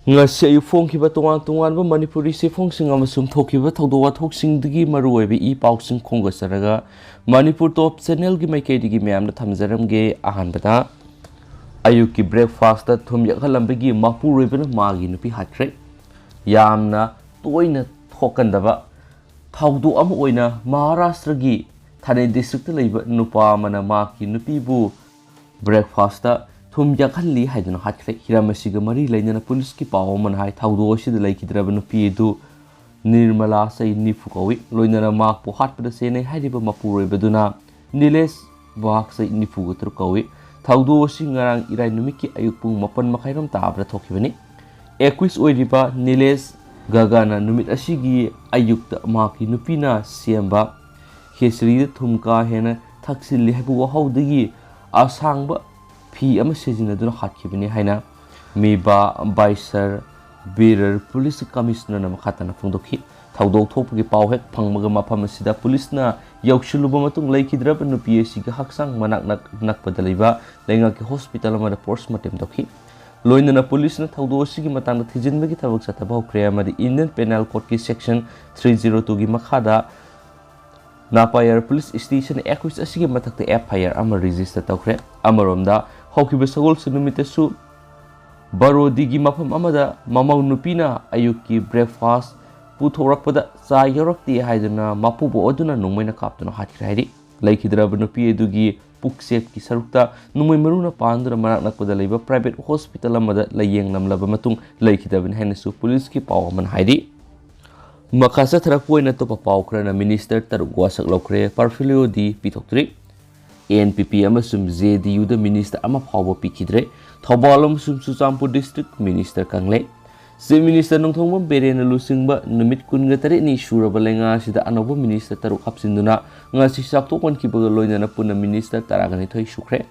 ngasi ayu phongkiba tongan manipuri se phongsing amasum thokiba thodo wathoksing digi maruoibe I pausing khongasaraga manipur top channel gi maikei digi myam na thamjaram ge ahan bata ayuk ki breakfast ta thum yaklambagi mapuroibana magi nupi Hatkhre yamna toina thokandaba thawdu am oina Maharashtra gi Thane district leiba nupa mana magi nupi bu breakfast ta Thum yakhalli haiduna Hatkhre hiramasiga mari lainana police ki paw man hai thawdo sid laikidraba nupi du nirmala sai nifu kawi loinana mak po hatpada sene haidiba mapuroibaduna niles wak sai nifu gutru kawi thawdo si ngarang irai numiki ayuk pung mapan makhairam tabra thokibani 21 oiriba niles gagana numit asigi ayukta maki nupina siamba hesri thumka hena thaksil haibu wahaudagi asangba Fi ama sejina Hatkhre haina miba baisar birer police commissioner na makhatana phungdokhi thawdok thopgi paw hek phangmaga mafam asida police na yaukshuluba matung laikhidraba nupi asiga haksang manak nakpada leiba lenga ki hospital amada postmortem dokhi loinana police na thawdo asigi matangda thijinbagi thabak sataba hokre amadi Indian Penal Code ki section 302 gi makhada Napayar police station equis asigi matakta FIR ama register tawkhre amaromda Hokiba sagol sunumitesu Barodigi mafam amada mamau nupina ayuki breakfast puthorakpada cha yorakti haiduna mapubo oduna nungmaina kaptuna Hatkhre haidi laikhidraba nupi edugi puksep ki sarukta numai maruna pandura manak nakpada leiba private hospital amada layeng namlaba matung laikhidabin hainasu police ki paw man haidi makasa tharapoina to paw krana minister taruk wasak lokre portfolio di pitoktri NPP amasum JDU da minister ama phawba pikidre thobalam sum Suchampur district minister kangle se minister nongthongba berena lusingba numit kunga tare ni suraba lenga sida anobo minister taruk hapsinduna ngasi sakto kon kibaga loinana puna minister taragani thoi sukhre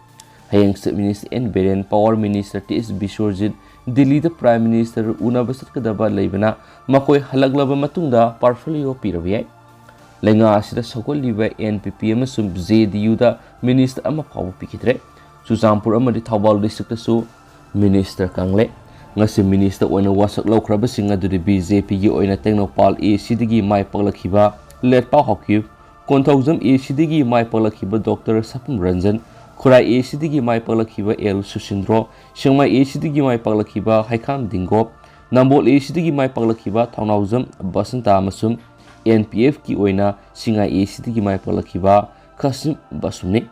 hayeng se minister N Beren power minister TS Bisorjit Delhi da prime minister unabasat kadaba leibana makoi halaglaba matungda portfolio pirabiai lenga asida sokol liba NPP amasum JDU da minister ama phawba pikidre Suchampur amadi Thawbal district su minister kangle ngasi minister oina wasak lokraba singa du BJP gi oina Tengnopal ACDgi mai paglakhiba letpa hokib Konthawjam ACDgi mai paglakhiba Dr Sapum Ranjan Khurai ACDgi mai paglakhiba L Susindro Singmai ACDgi mai paglakhiba Haikam Dingop Nambol ACDgi mai paglakhiba Thawnawjam Basanta amasum NPF ki oina singa ACDgi mai paglakhiba Kasim Basumni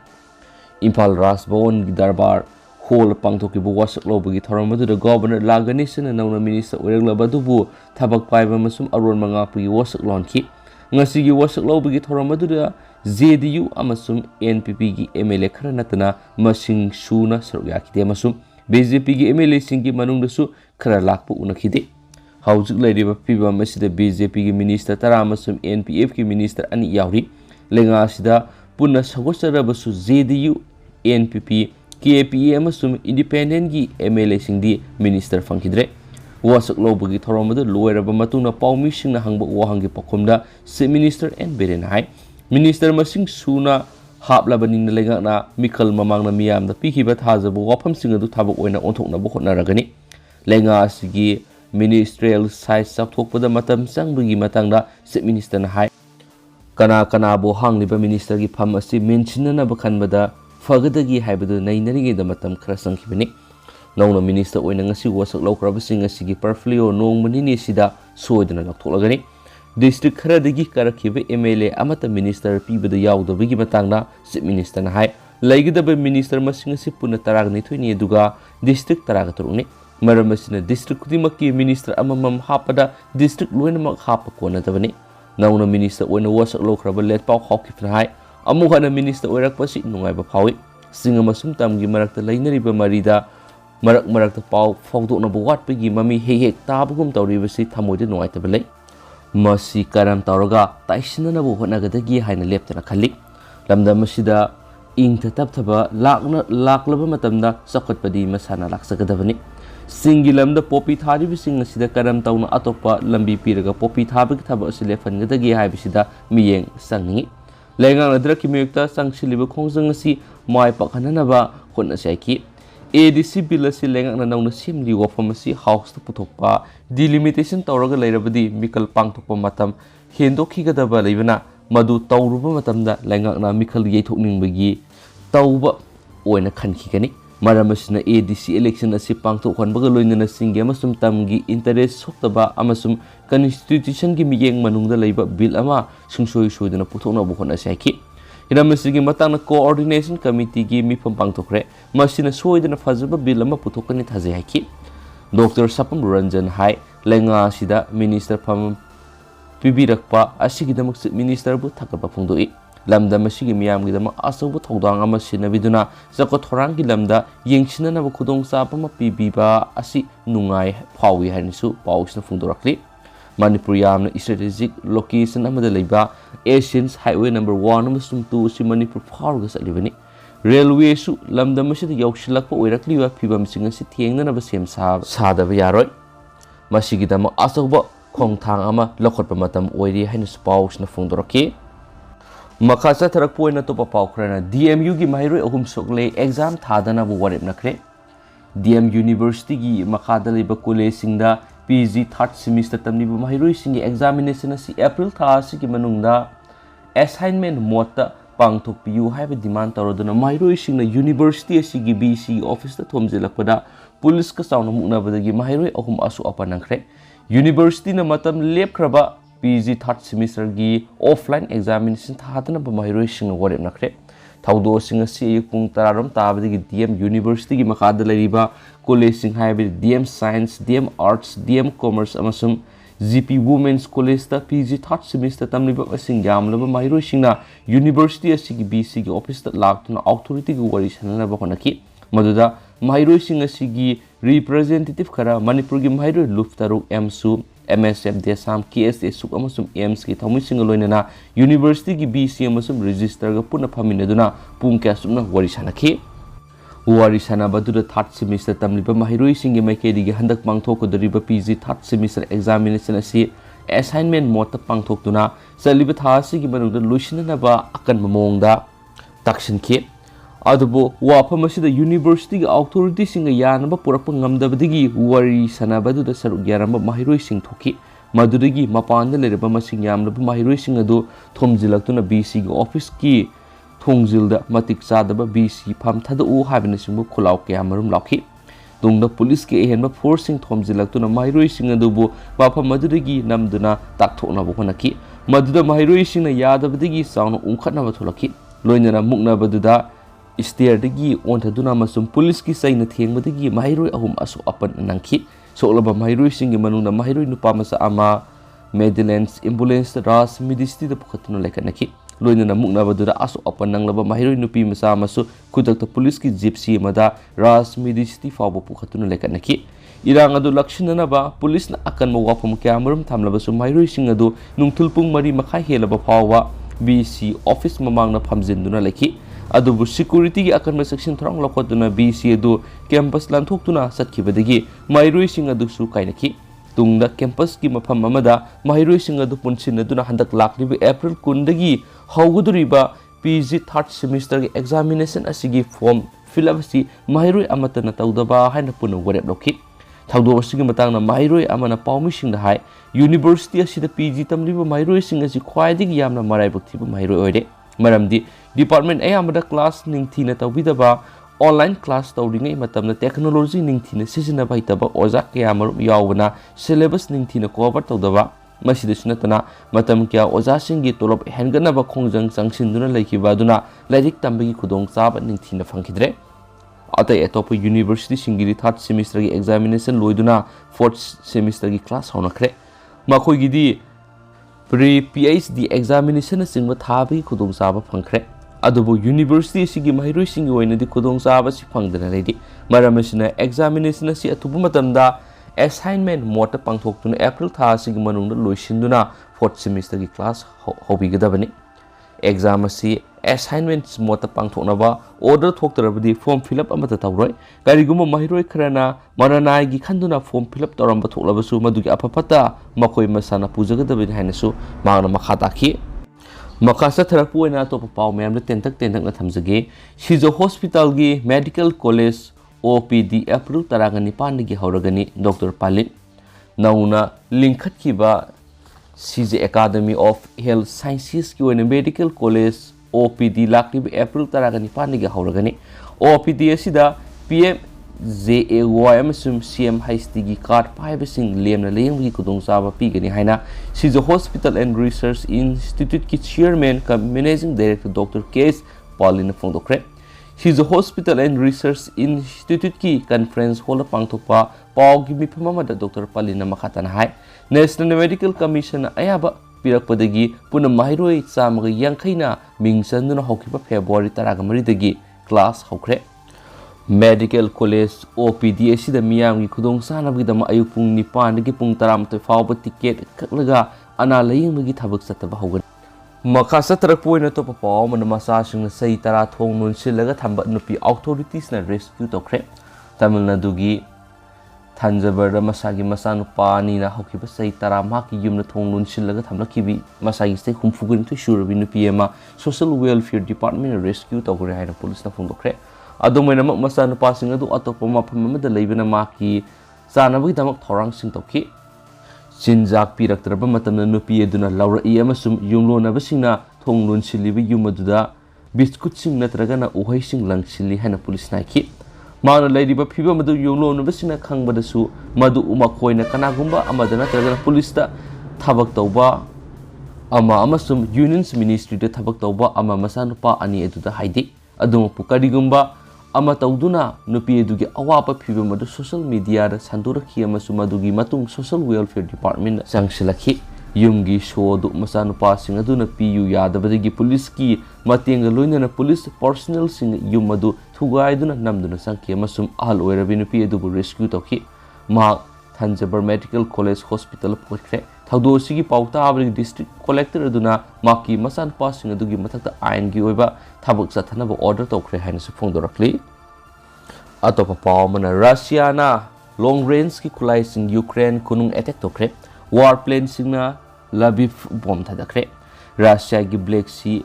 Impal Ras Bhawan Darbar Hall pangthokibu wasak lobagi thoramadu da governor lagani sena nauna minister oireglabadu thabak paiba masum aron mangapagi wasak lonki ngasigi wasak lobagi thoramadu da JDU amasum NPP gi MLA khara natana masing suna sarugyakide masum BJP gi MLA singi manungdasu khara lakpu unakhide haujuk lairiba piba masida BJP gi minister tara masum NPF gi minister ani yauri lenga sida punna sagosarabasu JDU NPP KPA amasum independent gi MLA singdi minister fangkidre wasak lobagi thoramadu loiraba matuna pawmi singna hangba wahangi pakhumda se minister N Beren hai minister masing suna haplabanin lenga na mikal mamangna miyamda pikhiba thajabu wafam singadu thabak oina onthokna bu hotnaragani lenga asigi ministerial size sapthokpada matam changbagi matangda se minister na hai kana bo hangliba minister gi pham asi mentionana bakhanbada fagadagi haibadu nainarige da matam khara sangkhibani nauna minister oina ngasi wasak lokrabasing asigi portfolio nongmani sida soidana laktholagani district khara dagi karakhiba MLA amata minister pibada yaudabagi matangna chief minister na hai laigidaba minister masing asi puna taragni thoini duga district taraga turuni maramasina district kudimakki minister amamam hapada district loinamak hapa kona tabani nauna minister oina wasak lokraba letpaw khawkhifna hai amuhana minister oirakpasi nungaiba phawi singa masum tamgi marakta lainariba marida marakta paw fawdokna buwatpagi mami hek tabugum tawribasi thamoide nungaitaba lei masi karam tawraga taisinana bu honagadagi haina leptana khalli lamda masida ingta tapthaba laklaba matamda sakhatpadi masana laksagadabani singi lamda popi tharibi singa sida karam tawna atopa lambi piraga popi thabagi thaba asile fangadagi haibisida miyeng sangni lengang adra kimyukta sangshiliba khongjang asi mai pakhananaba honna saiki ADC bill asi lengakna nauna simli wafam asi house ta puthokpa delimitation tawraga leirabadi mikal pangthokpa matam hendokhigadaba leibana madu tawruba matamda lengakna mikal yeithokningbagi tawba oina khankhigani maram asina ADC election asi pangthokhanbaga loinana singe amasum tamgi interest soktaba amasum constitution gi miyeng manungda leiba bill ama sungsoi soidana puthokna bukhona saiki Hiramasi matang na coordination committee gi mifam pangthokre masina soidana fazaba bill ama puthokani thajai haki Dr. Sapam Ranjan hai lenga sida minister pham pibirakpa asigidamak minister bu thakapa phungdoi lamda masigi miyam gidama asabu thodang ama sinabiduna zako thorang gi lamda yengsinana bu khudong chapa ma pibiba asi nungai phawi hanisu pausna phungdorakli Manipur yamna strategic location amada leiba Asians Highway number 1 amasung 2 si Manipur phawga salibani railway su lamda masida yaushilakpa oirakliwa phibam singa si thiengnana ba sem sadaba yaroi masigidama asauba khongthang ama lokhotpa matam oiri haina pausna phungdoraki makasa tharak poina to paukhrana DMU gi mairoi ahum sokle exam thadana bu warep nakre DM University gi makada leiba college singda PG 3rd semester tamni bu mairoi singi examination asi April tha asi gi manungda assignment mota pangthok piu haiba demand taroduna mairoi singna university asi gi BC office ta thomjelakpada police ka sauna mukna badagi mairoi ahum asu apanangkhre university na matam lepkhraba PG 3rd semester gi offline examination thadana ba mairoi sing warep nakre thaudo sing asi pung tararom tabadagi DM University gi makada leriba college sing haiba DM Science DM Arts DM Commerce amasum GP Women's College ta PG 3rd semester tamliba asing yamlaba mairoi singna University asi gi BC gi office ta laktuna authority gi wari sanana ba konaki maduda mairoi sing asi gi representative khara Manipur gi mairoi luftaru MSU MSF Desam KSA suk amasum AIMS ki thamui singa loinana University gi BC amasum register ga puna phaminaduna pung kya sumna wari sanakhi wari sanabadura 3rd semester tamliba mahiroi singi maikedi gi handak pangthok doriba PG 3rd semester examination asi assignment mota pangthokduna saliba thasi gi manungda loisinana ba akan mamongda takshin ki adubo wafam asida university gi authority singa yanaba purakpa ngamdabadigi wari sanabadura saruk yaramba mahiroi sing thoki madudagi mapanda lereba masing yamlaba mahiroi sing adu thomjilaktuna BC gi office ki thongjilda matik chadaba BC pham thada u habina singbu khulaw kya marum lakhi tungda police ki ehenba forcing thomjilaktuna mahiroi sing adu bu wafam madudagi namduna takthokna bu honaki maduda mahiroi sing na yadabadigi sauna ungkhatna ba tholaki loinana mukna baduda Istiar dagi ontaduna masum police ki saina thengmadagi mahiroi ahum asu apan nangki soklaba mahiroi singi manungna mahiroi nupa masa ama Medellins ambulance ras medisti da pukhatuna lekanaki loinana mukna badura asu apan nanglaba mahiroi nupi masa masu kudakta police ki gypsy mada ras medisti fawba pukhatuna lekanaki irang adu lakshinana ba police na akan mawafam kyamarum thamlaba su mahiroi sing adu nungthulpung mari makhai helaba fawwa BC office mamangna phamjinduna lekhi adubu security gi akan section throng lokotuna BC adu campus lanthokuna satkibadagi mairoi sing adu su kainaki tungda campus gi mafam amada mairoi sing adu punsinaduna handak laklibi April 10 dagi hawguduriba PG 3rd semester gi examination asigi form fill up si mairoi amatana tawdaba haina puna warep lokhi thawdo asigi matangna mairoi amana pawmi sing da hai university asida PG tamliba mairoi sing asi khwaidigi yamna marai buktiba mairoi oide maramdi department ayamada class ningthina tawbidaba online class tawringai matamna technology ningthina sijina baitaba oja kya marum yawna syllabus ningthina cover tawdaba masida sunatana matam kya oja singi tolop hengana ba khongjang sangsinduna laikiba duna lairik tambagi khudong chaba ningthina phangkidre atai atop university singiri 3rd semester gi examination loiduna 4th semester gi class honakre makhoi gidi pre-PhD examination singba thabi khudong chaba phangkhre adubo university sigi mahiroi singi oinadi khudong chaba si phangdana leidi maramesina examination si atubu matamda assignment mota pangthoktuna April tha sigi manungda loisinduna 4th semester gi class hobigadabani exam asi assignments mota pangthoknaba order thoktarabadi form fill up amata tawroi kariguma mahiroi khrana maranai gi khanduna form fill up toramba thoklabasu madugi apapata makoi masana pujagadabani hainasu magna makhataki makasa tharapuina to paw mem tentak na thamjage sijo hospital gi medical college OPD April 19 hauragani Dr. Palin nauna linkhatkiba CJ Academy of Health Sciences ki oina Medical College OPD lakliba April 19 hauragani OPD asida PM JAY amasum CM HSTG card paibasing lemna leyenggi kudong saba pigani haina CJ Hospital and Research Institute ki chairman ka managing director Dr. K.S. Palin Fongdokre CJ Hospital and Research Institute ki conference hall pangthokpa pawgi miphamamada Dr. Palin makhatana hai National Medical Commission ayaba pirakpadagi puna mahiroi chamaga yankhaina mingchanduna hokhiba February 13 dagi class hokre Medical College OPD asida miyamgi khudong sanabgidama ayuk pung 9 dagi pung 10 fawba ticket kaklaga ana layingmagi thabak sataba hogan makasa tarakpoina to papaw man masasing sei tara thong nun silaga thamba nupi authorities na rescue tokre Tamil Nadu gi Thanjabar masagi masanupa ni na hokiba sei tara maki yumna thong nun silaga thamla kibi masagi stay humfugun to shurabi nupi ema Social Welfare Department rescue tokre haina police na phongdokre adumena masanupa singa du atopa maphamada leibena maki sanabagi damak thorang sing tokhi Sinjak piraktraba matamna nupi eduna laura I amasum yumlonabasingna thonglun silibi yumaduda biscuit sing natragana uhai sing langsili hana police naiki mana lairiba phiba madu yumlonabasingna khangbadasu madu umakhoina kanagumba amada natragana police ta thabak tawba ama amasum unions ministry da thabak tawba ama masanupa ani eduda haidi aduma pukarigumba ama tawduna nupi edugi awapa phiba madu social media da sandurakhi amasu madugi matung social welfare department sangsilakhi yumgi shodu masanupa sing aduna piu yadabadagi police ki matenga loinana police personnel sing yumadu thugaiduna namduna sangki amasum ahal oirabi nupi edubu rescue tokhi ma Thanjabar Medical College Hospital pokhre thaudo sigi pauta abri district collector aduna maki masanupa sing adugi mathakta ain gi oiba thabak sathanaba order tokre haina su phongdorakli atopa pawmana Russia na long range ki khulai sing Ukraine kunung attack tokre warplane singna Lviv bomb thadakre Russia gi Black Sea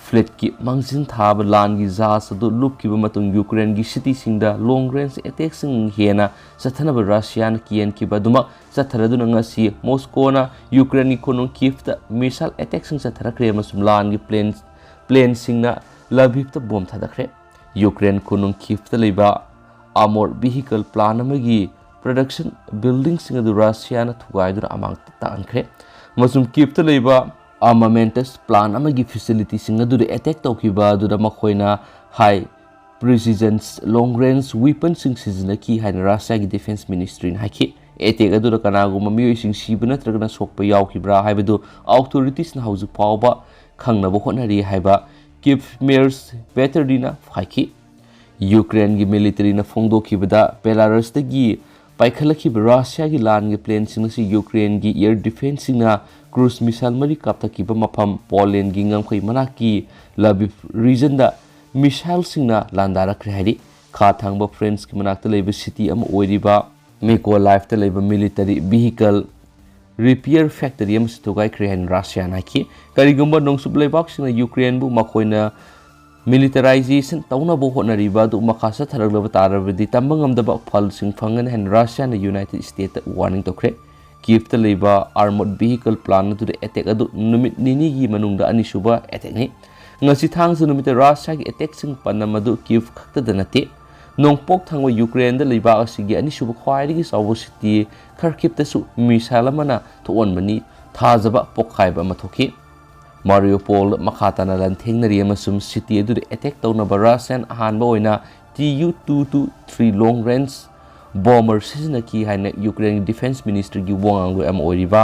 fleet ki mangsin thab lan gi jahaz adu lupki ba matung Ukraine gi city singda long range attack sing hena sathanaba Russia na kian ki baduma satharaduna ngasi Moscow na Ukraine ni kunung Kiev ta missile attack sing satharakre masum lan gi plane singna Lviv ta bomb thadakre Ukraine kunung Kiev ta leiba armor vehicle plan amagi production building sing adu Russia na thugaiduna amang ta ankhre masum Kiev ta leiba armamentus plan amagi facility sing adu attack tawkiba adu da makhoina high precision long range weapons sing sizinaki haina Russia gi defense ministry na haki attack adu da kanagu mamioi sing sibuna tragana sokpa yaukibra haibadu authorities na hauju pawba khangnaba honari haiba Kiev mayor's veterina haki Ukraine gi military na phongdokibada Belarus da gi paikhalakhiba Russia gi lan gi plane sing si Ukraine gi air defense sing na cruise missile mari kaptakiba mafam Poland gi ngamkhoi manaki Lviv region da missile sing na landara khari kha thangba France ki manakta leiba city am oiriba Mykolaiv ta leiba military vehicle repair factory am stugai khrehan Russia na ki karigumba nongsub leibak sing Ukraine bu makhoina militarization tauna bo honariba du makasa tharaglaba tarabdi tambangamdaba phal sing phangan han Russia na United States warning tokre Kiev ta leiba armored vehicle plan tu attack adu numit nini gi manungda ani suba attack ni ngasi thang su numit Russia gi attack sing panamadu Kiev khakta danate nongpok thangwa Ukraine da leiba asigi ani suba khwairi gi sawo city Kharkiv ta su missile mana thon mani thajaba pokhaiba mathoki Mariupol makhatana lan thengnari amasum city adu attack tawnaba Russian ahanba oina Tu-223 long range bomber sizinaki haina Ukraine defense ministry gi wanganglu am oiriba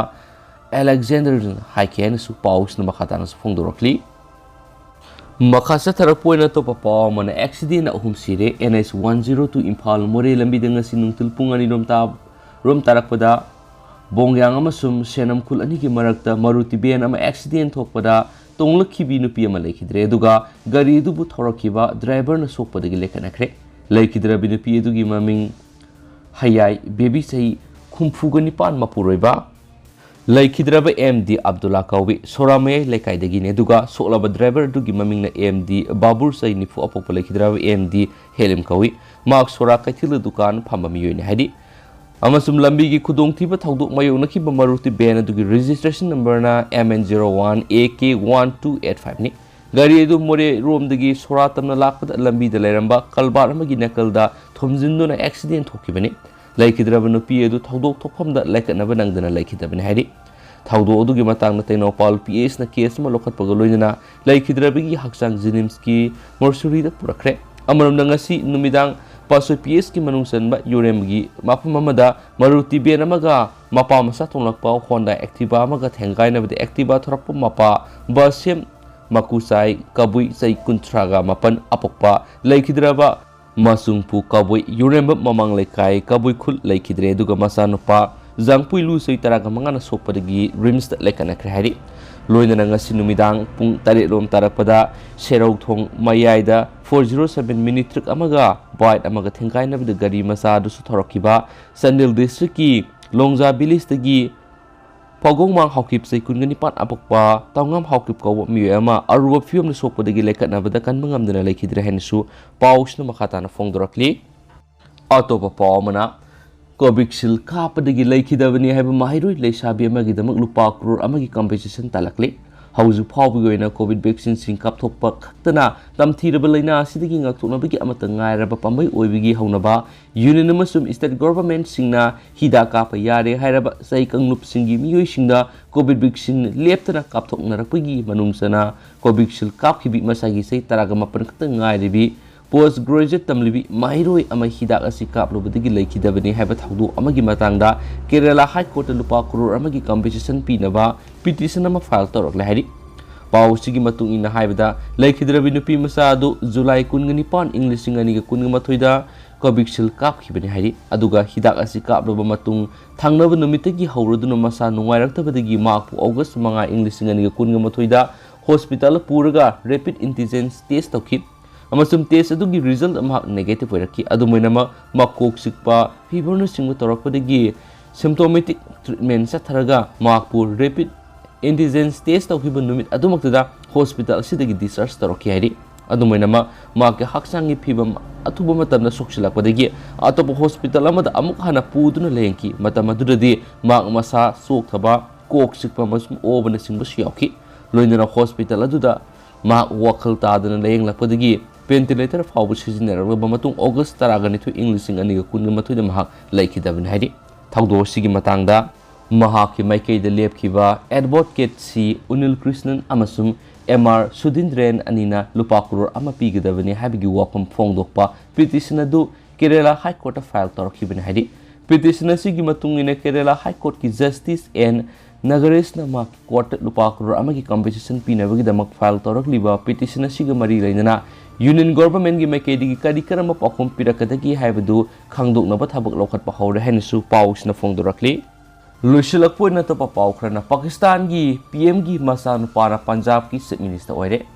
Alexander Haikyan su paus na makhatana su phongdorakli makhasa tharapoina to papa mana accident ahum sire NS 102 Imphal More lambi danga sinungtul pungani rom tarakpada bongyang amasum senam khul ani gi marakta Maruti ben ama accident thokpada tonglakhibi nupi ama lekhidre duga gari du bu thorakiba driver na sokpadagi lekhanakre lekhidra bi nupi edugi maming hayai baby sei khumfugani pan mapuroiba Laikhidraba MD Abdullah Kawi Sorame Lekaidagine Duga Solaba driver Dugi Maming MD Babur Sai Nifu Apopa Laikhidraba MD Helim Kawi Mark Sora Kaitila Dukan Pamami Hadi Amasum Lambigi Kudung Tiba Taudu Mayonaki Bamaruti Ben Dugi registration number na MN01AK1285 ni Gari edu more room dagi Soratamna Lakpat Lambi de Leramba Kalbar Magi Nakalda Thumzinduna accident Hokibani Laikhidraba Nupi edu Taudu Topam da Lakanaba Nangdana Laikhidraban Hadi Taudu Odugi Matang na Teno Paul PS na case Malokat Pagaloina Laikhidrabigi Haksang Zinimski Morsuri da Purakre Amaram Nangasi Numidang Paso PS ki manungsan ba Yuremgi Mapamamada Maruti Benamaga Mapa Masa Tonglakpa Honda Activa Maga Tengai na Bade Activa Thorapa Mapa Basem Makusai Kabui Sai Kuntraga Mapan Apokpa Laikhidraba Masungpu Kabui Yuremba Mamang Lekai Kabui Khul Laikhidre Duga Masanupa Zangpui Lu Sai Taraga Mangana Sopadagi Rims Lekana Krahari Loina Nangasi Numidang Pung Tarik Rom Tarapada Serau Thong Mayaida 407 minute truk amaga bite amaga Tengai na Bade Gari Masa Dusu Thorokiba Sandil District ki Longza Bilis Tagi Pagong Mang Hawkip Sai Kungani Pat Apokpa Tangam Hawkip Kawa Miyama Aruba Film na Sopo Dagi Lekat na Bada Kan Mangamdana Laikhidra Hensu Paus na Makata na Fongdorakli Atopa Paumana Kobiksil Kapa Dagi Laikhidabani Haba Mahirui Leisabi Amagi Damak Lupa Krur Amagi Competition Talakli Hauzu Paubigoina COVID vaccine sing kap thokpa khaktana tamthiraba laina asidagi ngakthoknabagi amata ngairaba pambai oibigi haunaba union amasum state government singna hida kapa yare hairaba sai kanglup singi miyoi singda COVID vaccine leptana kapthoknarakpagi manungsana COVID sil kapkhibi masagi sai taraga mapan khata ngairibi post graduate tamlibi mairoi ama hidak asi kaplubadagi laikhidabani haiba thaudu amagi matangda Kerala High Court lupa crore amagi competition pinaba petition ama file torokle hari Pausigi matung ina haibada Laikhidrabi Nupi Masadu July 19 English ngani ga 19 Kobiksil kapkhibani hari aduga hidak asi kaploba matung thangnaba numitagi hauraduna masa nungairaktabadagi makpu August 5 English ngani ga 19 hospital puraga rapid antigen test tawkhib amasum test adugi result ama negative oiraki adumoinama makok sikpa fever na singwa torakpadagi symptomatic treatment sa tharaga makpu rapid antigen test tawkhiba numit adumaktada hospital sidagi discharge toraki hari adumoinama make haksangi phibam atuba matamna soksilakpadagi atopa hospital amada amuk hana puduna lengki matamaduradi mak masa sok thaba kok sikpa masum obana singba siyauki loinana hospital aduda mak wakal tadana leng lakpadagi ventilator faubu sizinaraba matung August 12 English aniga 19 da mahak laikhidabani hari thaudo sigi matangda mahaki maikei da lepkiba advocate si Unil Krishnan amasum MR Sudindren anina lupa crore ama pigidabani habigi wapam fongdokpa petition adu Kerala High Court file torkhibani hari petition sigi matungina Kerala High Court ki Justice and Nagares na mak court lupa crore amagi competition pinabagi damak file torokliba petition siga mari lainana Union government gi maikei digi kadi karama pakom pirakadagi haibadu khangdoknaba thabak lokhat pa hawre hensu paus na fongdorakli Lushilakpo na to papaukrana Pakistan gi PM gi masanupa na Punjab ki chief minister oire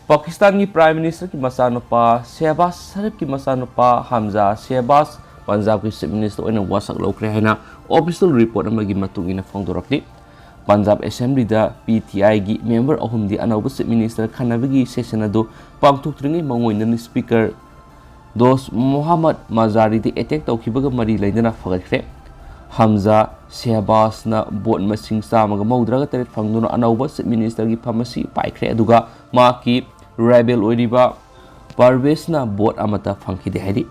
Pakistan gi prime minister ki masanupa Shehbaz Sharif ki masanupa Hamza Shehbaz Punjab ki chief minister oina wasak lokre haina official report amagi matungina fongdorakli Punjab Assembly da PTI gi member ahum di anauba chief minister khanabagi session adu pangthokringai mangoina speaker Dos Muhammad Mazari di attack tawkhibaga mari lainana fagakhre Hamza Shehbaz na bot masing samaga maudraga taret fangduna anauba chief minister gi pharmacy paikhre aduga maki rebel oiriba Parvez na bot amata phangkhide hari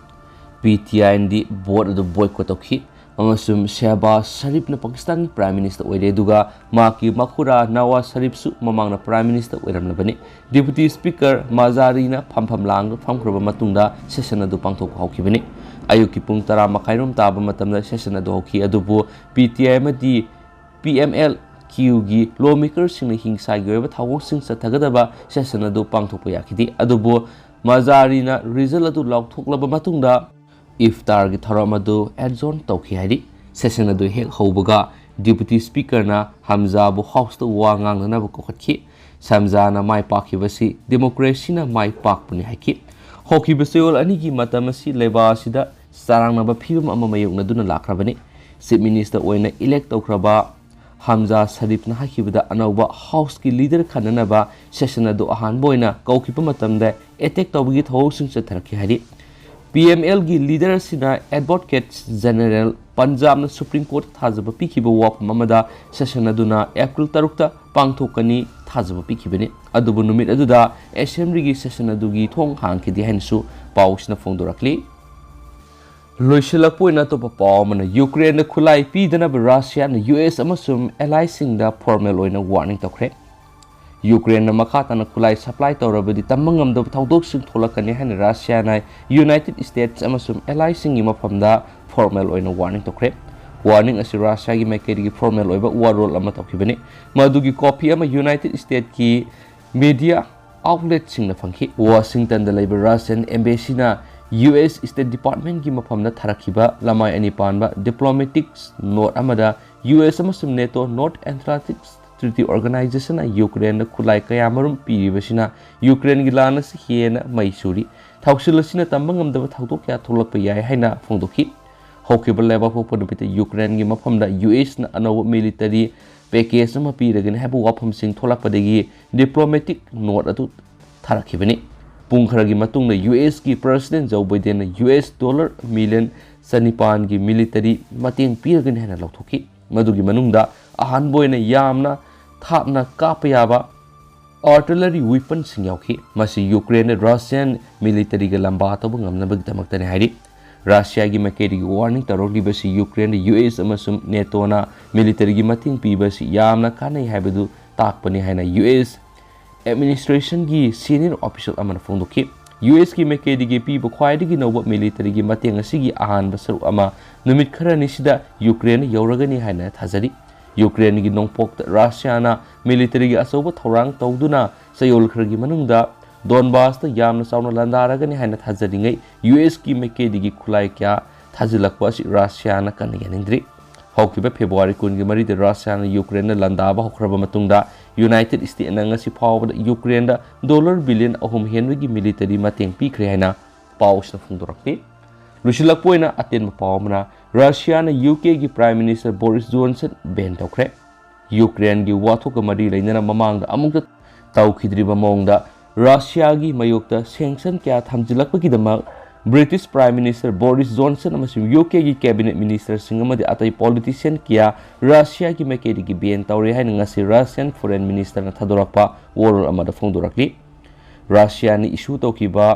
PTI ndi bot adu boycott tawkhi amasum Shehbaz Sharif na Pakistan ki prime minister oire duga maki makhura Nawaz Sharif su mamang na prime minister oiramnabani deputy speaker Mazari na phampham lang phamkhroba matungda session adu pangthok hawkhibani ayuki pung 10 makairom taba matamda session adu hawkhi adubu PTI madi PML Q gi lawmaker singna hingsa gi oiba thawong sing sathagadaba session adu pangthokpa yakhidi adubu Mazari na result adu laukhoklaba matungda Iftar gi tharamadu adjourn tawkhi hari session adu hek haubaga deputy speaker na Hamza bu house to wa ngangnana bu kokhathi Samza na mai pakhibasi democracy na mai pakpuni haki hoki besol ani gi matamasi leba sida sarang na ba phibam ama mayok na duna lakrabani chief minister oina elect tawkraba Hamza Sarifna hakibada anauba house ki leader khananaba session adu ahan boina kaukipa matamda attack tawgi thawsing chatharki hari PML gi leader sina Advocate General Punjab na Supreme Court thajaba pikiba wafam amada session aduna April 3 pangthokani thajaba pikibani adubu numit aduda assembly gi session adugi thong hangkidi hansu pausna phongdorakli Loisilakpoina topa pawmana Ukraine na khulai pidana ba Russia na US amasum allies singda formal oina warning tawkhre Ukraine na makata na khulai supply tawrabadi tamangamda thawdok sing tholakani han Russia na United States amasum allies singi mafamda formal oina warning tawkhre warning asi Russia gi maikeri gi formal oiba warol ama tawkhibani madugi copy ama United States ki media outlet singna phangki Washington da labor Russian embassy na US State Department ki mafamna tharakiba lamai ani panba diplomatic note amada US amasum NATO North Atlantic Treaty Organization na Ukraine na khulai kaya marum piribasina Ukraine gi lana si hena maisuri thawsilasina tambangamda thawdok kya tholakpa yai haina phongdoki hokiba leba phopodbita Ukraine gi mafamda US na anaw military package ama piragani habu wafam sing tholakpadagi diplomatic note atu tharakibani Pungkharagi matungna US ki President Joe Biden na US dollar million sanipan ki military mateng piragani hana lauthoki madugi manungda ahan boina yamna thapna kapayaba artillery weapon sing yauki masi Ukraine Russian military ga lamba tabu ngamna bagdamakta ne hairi Russia gi makeri gi warning tarogli basi Ukraine US amasum NATO na military gi mateng pi basi yamna kanai haibadu takpani haina US administration gi senior official amana phongdoki US ki makedi gi pi bkhwai gi noba military gi mateng asigi ahan basaru ama numit kharani sida Ukraine yauragani haina thajari Ukraine gi nongpok Russia na military gi asoba thorang tawduna sayol khargi manungda Donbass ta yamna sauna landaragani haina thajari ngai US ki makedi gi khulai kya thajilakwa si Russia na kan yanindri Hokiba February 23 da Russia na Ukraine landaba hokraba matungda United States na ngasi phawda Ukraine da $1 billion ahum henry military mateng pikre haina paus na phungdorakti lusilakpoina aten pawmana Russia na UK gi Prime Minister Boris Johnson ben tawkhre Ukraine gi wathok mari leinana mamangda amukta tawkhidriba mongda Russia gi mayokta sanction kya thamjilakpa dama British Prime Minister Boris Johnson amasum UK gi cabinet minister singamadi atai politician kia Russia gi makedi gi ben tawre haina ngasi Russian foreign minister na thadorakpa world amada phongdorakli Russia ni issue tawkiba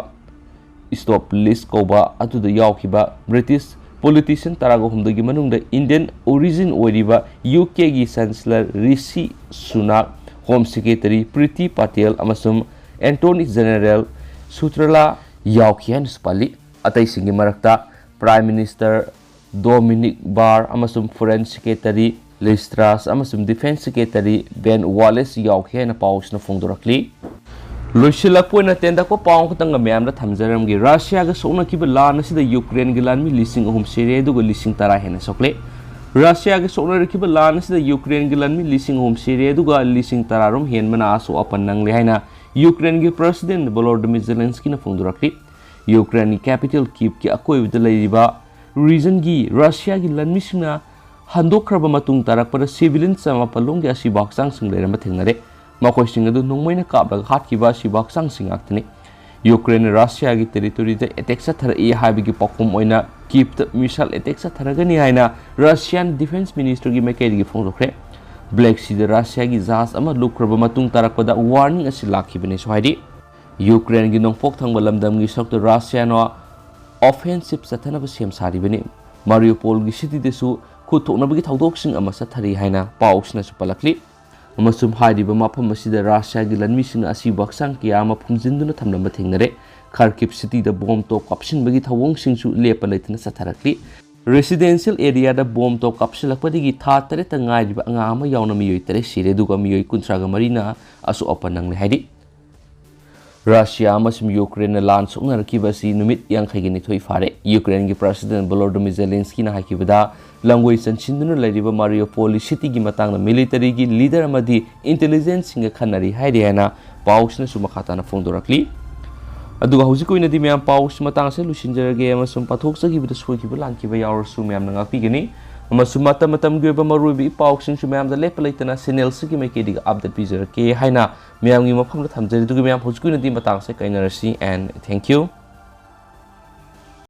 stop list koba atuda yawkiba British politician tarago humdagi manungda Indian origin oiriba UK gi chancellor Rishi Sunak Home Secretary Priti Patel amasum Attorney General Sutrala Yaukian Spali atai singi marakta Prime Minister Dominic Barr amasum Foreign Secretary Liz Truss amasum Defense Secretary Ben Wallace Yaukian paus na phongdorakli Loisilakpoina tenda ko paung khutang myamda thamjaram gi Russia ga sona kiba lan asida Ukraine gi lan mi lising ahum sere du go lising tara hena sokle Russia ga sona kiba lan asida Ukraine gi lan mi lising ahum sere du ga lising tararum hen mana aso apan nang le haina Ukraine gi President Volodymyr Zelensky na phongdorakli Ukraine capital Kyiv ki akoi bidalaiba region gi Russia gi lan mi singna handokraba matung tarakpada civilian sama palung gi asibak sang sing lerama thengnare makoi sing adu nongmoina kapla hatkiba sibak sang singaktani Ukraine Russia gi territory da attack sa thara e habi gi pakum oina Kyiv ta missile attack sa tharagani haina Russian Defense Minister gi makei gi phongdokre Black Sea da Russia gi jahaz ama lukraba matung tarakpada warning asi lakhibani sohaidi Ukraine gi nongpok thangba lamdam gi sakta Russia no offensive sathana ba sem saribani Mariupol gi city desu khuthokna gi thawdok sing ama sa thari haina pausna su palakli amasum haidiba mafam asida Russia gi lanmi sing asi baksang kiyama phumjinduna thamnamba thengnare Kharkiv city da bomb to kapsin bagi thawong sing su lepa leitna satharakli residential area da bomb to kapsilakpadigi tha tare ta ngaiba anga ama yauna miyoi tare sire duga miyoi kuntraga marina asu opanang le haidi Russia amasum Ukraine lan soknar kibasi numit yang khagini thoi fare Ukraine gi President Volodymyr Zelensky na hakibada langoi sanchinduna lariba Mariupol city gi matang na military gi leader amadi intelligence singa khanari haidi hana pausna sumakhata na phongdorakli aduga hujikoina di myam paus matang se lusinjarage amasum pathok sagi bida soikiba langkiba yaur su myam na ngakpigani अमसुम मतम मतम गे मरुबी पाउसिंग सु ma'am the लेप लेतना channel सिगी मैकेडी update पिजर के हाइना ma'am गी मफम थमजरी दुगी ma'am हुजकुनदी Matang से काइनरसी and thank you